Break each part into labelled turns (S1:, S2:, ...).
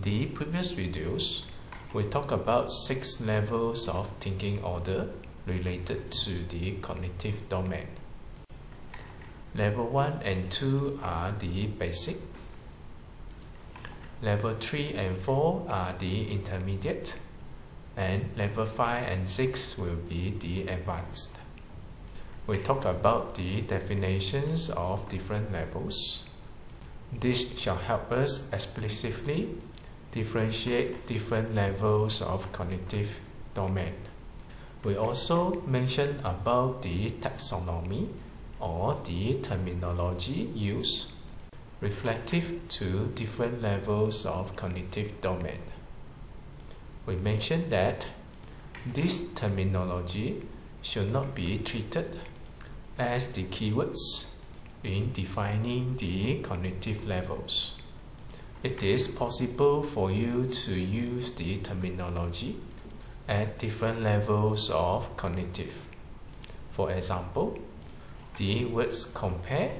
S1: the previous videos, we talked about 6 levels of thinking order related to the cognitive domain. Level 1 and 2 are the basic. Level 3 and 4 are the intermediate. And level 5 and 6 will be the advanced. We talked about the definitions of different levels. This shall help us explicitly differentiate different levels of cognitive domain. We also mentioned about the taxonomy or the terminology used reflective to different levels of cognitive domain. We mentioned that this terminology should not be treated as the keywords in defining the cognitive levels. It is possible for you to use the terminology at different levels of cognitive. For example, the words compare,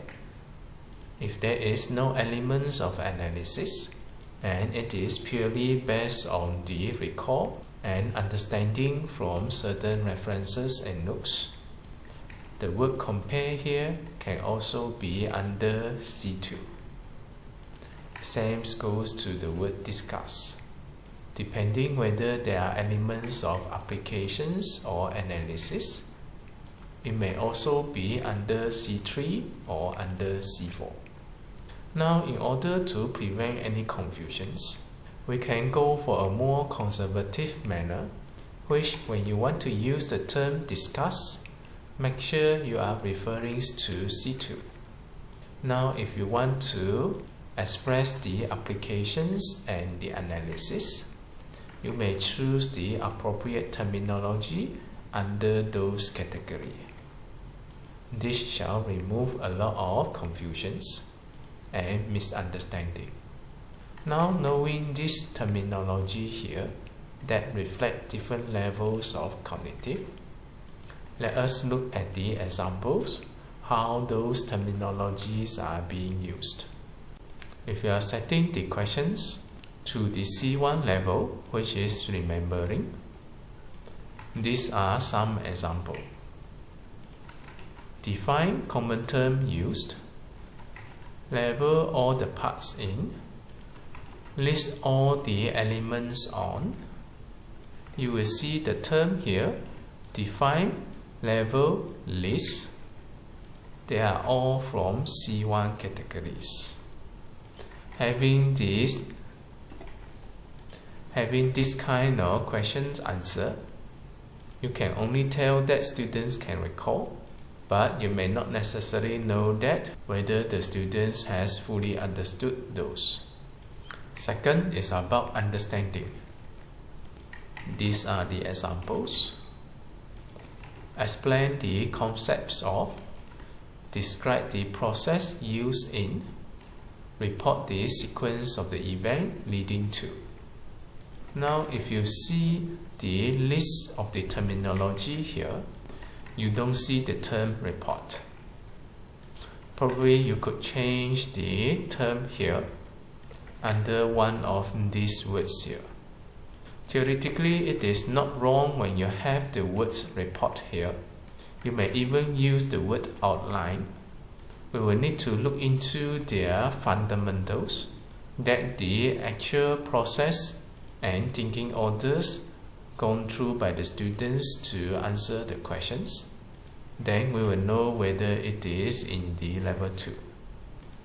S1: if there is no elements of analysis and it is purely based on the recall and understanding from certain references and notes, the word compare here can also be under C2. Same goes to the word discuss. Depending whether there are elements of applications or analysis, it may also be under C3 or under C4. Now, in order to prevent any confusions, we can go for a more conservative manner, which when you want to use the term discuss, make sure you are referring to C2. Now, if you want to express the applications and the analysis, you may choose the appropriate terminology under those categories. This shall remove a lot of confusions and misunderstanding. Now, knowing this terminology here that reflect different levels of cognitive, let us look at the examples, how those terminologies are being used. If you are setting the questions to the C1 level, which is remembering, these are some examples. Define common term used, label all the parts in, list all the elements on. You will see the term here, define, label, list. They are all from C1 categories. Having this kind of questions answer, you can only tell that students can recall, but you may not necessarily know that whether the students has fully understood those. Second is about understanding. These are the examples. Explain the concepts of, describe the process used in, report the sequence of the event leading to. Now, if you see the list of the terminology here, you don't see the term report. Probably you could change the term here under one of these words here. Theoretically, it is not wrong when you have the words report here. You may even use the word outline. We will need to look into their fundamentals, that the actual process and thinking orders gone through by the students to answer the questions. Then we will know whether it is in the level 2.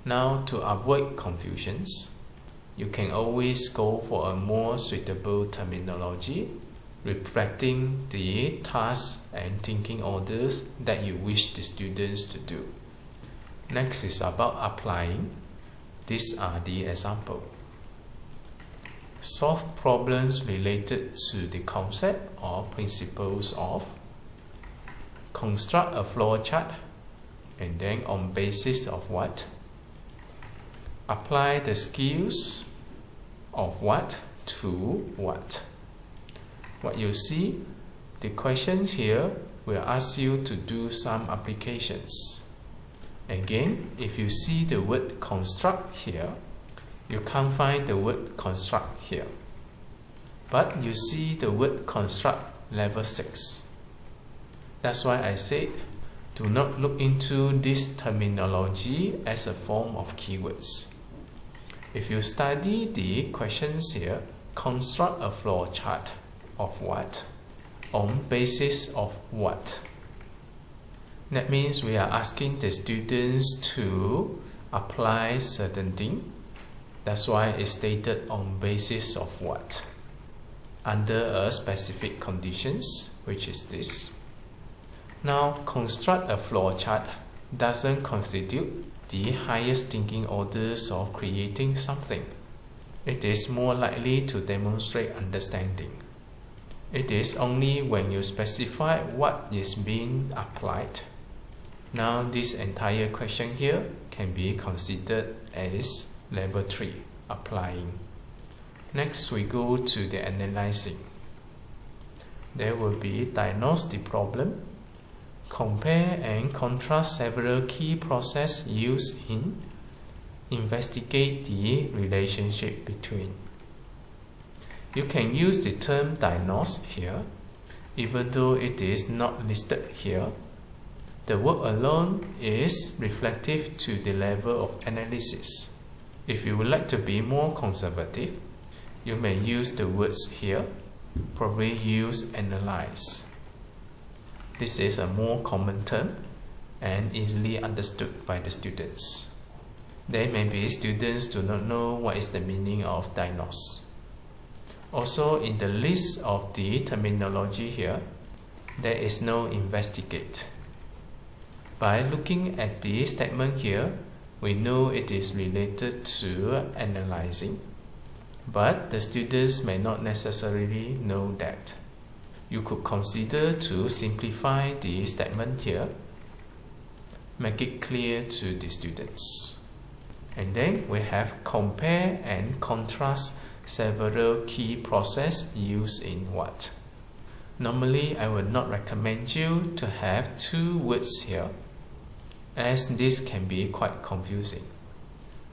S1: Now, to avoid confusions, you can always go for a more suitable terminology reflecting the tasks and thinking orders that you wish the students to do. Next is about applying. These are the examples. Solve problems related to the concept or principles of, construct a flowchart, and then on basis of what, apply the skills of what to what. What you see, the questions here will ask you to do some applications. Again, if you see the word construct here, You can't find the word construct here. But you see the word construct level 6. That's why I said, do not look into this terminology as a form of keywords. If you study the questions here, construct a flow chart of what? On basis of what? That means we are asking the students to apply certain thing. That's why it's stated on basis of what? Under a specific conditions, which is this. Now, construct a flow chart doesn't constitute the highest thinking orders of creating something. It is more likely to demonstrate understanding. It is only when you specify what is being applied. Now, this entire question here can be considered as level 3, applying. Next, we go to the analyzing. There will be diagnose the problem, compare and contrast several key processes used in investigate the relationship between. You can use the term diagnose here, even though it is not listed here. The word alone is reflective to the level of analysis. If you would like to be more conservative, you may use the words here, probably use analyze. This is a more common term and easily understood by the students. There may be students do not know what is the meaning of diagnose. Also, in the list of the terminology here, there is no investigate. By looking at the statement here, we know it is related to analyzing, but the students may not necessarily know that. You could consider to simplify the statement here, make it clear to the students. And then we have compare and contrast several key processes used in what. Normally, I would not recommend you to have 2 words here, as this can be quite confusing.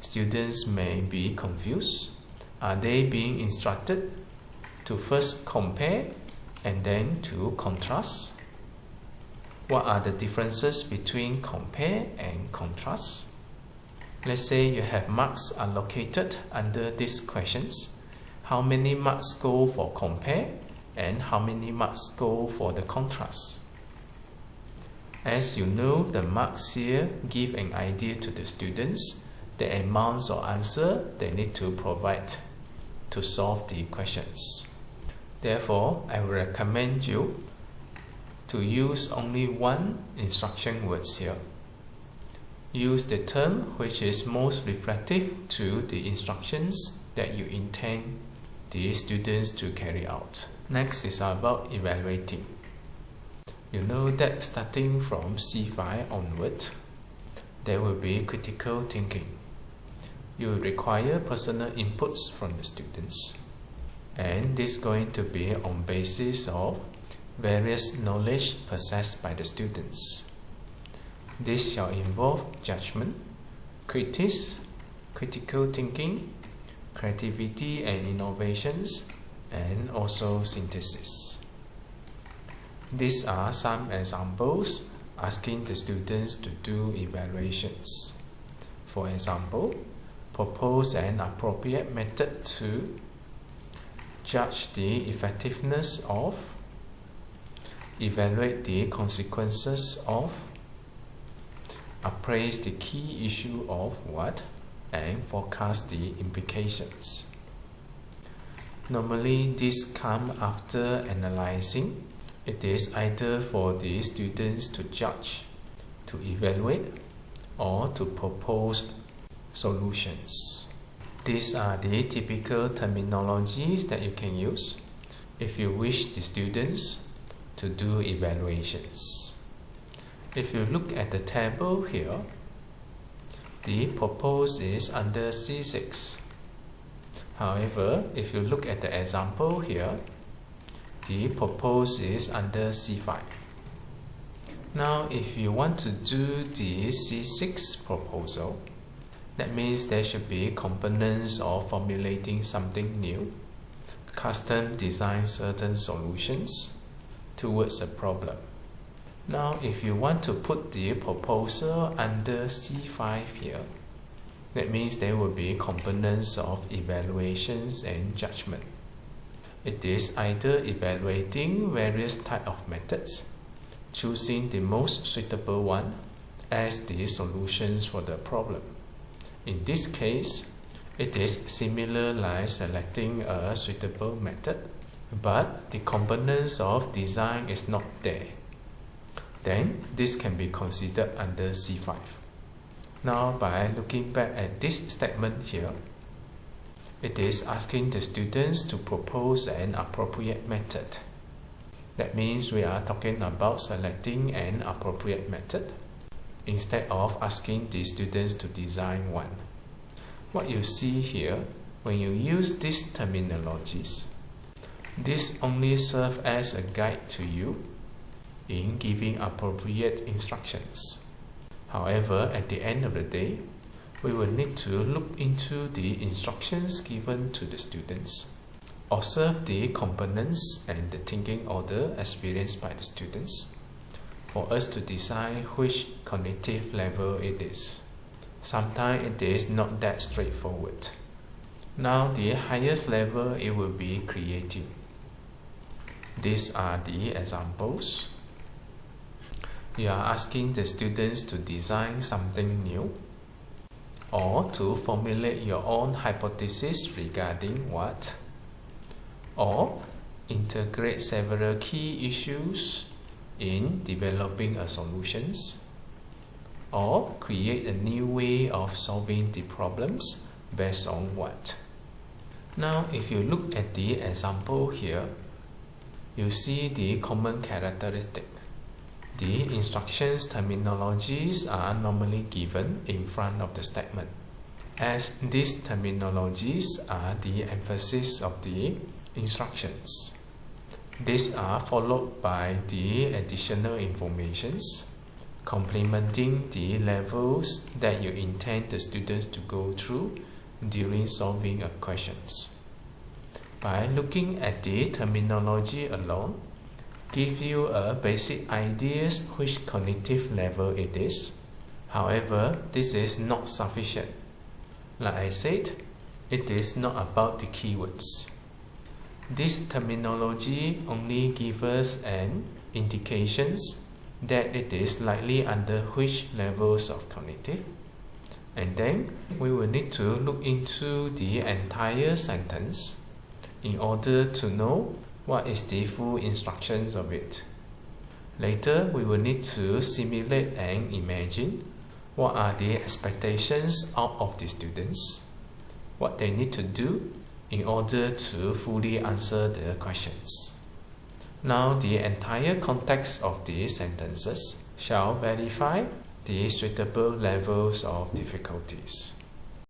S1: Students may be confused. Are they being instructed to first compare and then to contrast? What are the differences between compare and contrast? Let's say you have marks allocated under these questions. How many marks go for compare and how many marks go for the contrast? As you know, the marks here give an idea to the students the amounts of answer they need to provide to solve the questions. Therefore, I will recommend you to use only one instruction words here. Use the term which is most reflective to the instructions that you intend the students to carry out. Next is about evaluating. You know that starting from C5 onward, there will be critical thinking. You require personal inputs from the students, and this is going to be on basis of various knowledge possessed by the students. This shall involve judgment, critical thinking, creativity and innovations, and also synthesis. These are some examples asking the students to do evaluations. For example, propose an appropriate method to judge the effectiveness of, evaluate the consequences of, appraise the key issue of what, and forecast the implications. Normally, this comes after analyzing. It is either for the students to judge, to evaluate, or to propose solutions. These are the typical terminologies that you can use if you wish the students to do evaluations. If you look at the table here, the propose is under C6. However, if you look at the example here, the propose is under C5. Now, if you want to do the C6 proposal, That means there should be components of formulating something new, custom design certain solutions towards a problem. Now, if you want to put the proposal under C5 here, that means there will be components of evaluations and judgment. It is either evaluating various types of methods, choosing the most suitable one as the solutions for the problem. In this case, it is similar like selecting a suitable method, but the components of design is not there. Then this can be considered under C5. Now, by looking back at this statement here, it is asking the students to propose an appropriate method. That means we are talking about selecting an appropriate method instead of asking the students to design one. What you see here, when you use these terminologies, this only serves as a guide to you in giving appropriate instructions. However, at the end of the day, we will need to look into the instructions given to the students, observe the components and the thinking order experienced by the students, for us to decide which cognitive level it is. Sometimes it is not that straightforward. Now, the highest level, it will be creative. These are the examples. You are asking the students to design something new, or to formulate your own hypothesis regarding what, or integrate several key issues in developing a solutions, or create a new way of solving the problems based on what. Now, if you look at the example here, you see the common characteristic. The instructions terminologies are normally given in front of the statement, as these terminologies are the emphasis of the instructions. These are followed by the additional informations, complementing the levels that you intend the students to go through during solving a questions. By looking at the terminology alone, give you a basic ideas which cognitive level it is. However, this is not sufficient. Like I said, it is not about the keywords. This terminology only gives us an indications that it is likely under which levels of cognitive. And then we will need to look into the entire sentence in order to know what is the full instructions of it. Later, we will need to simulate and imagine what are the expectations out of the students, what they need to do in order to fully answer the questions. Now, the entire context of the sentences shall verify the suitable levels of difficulties.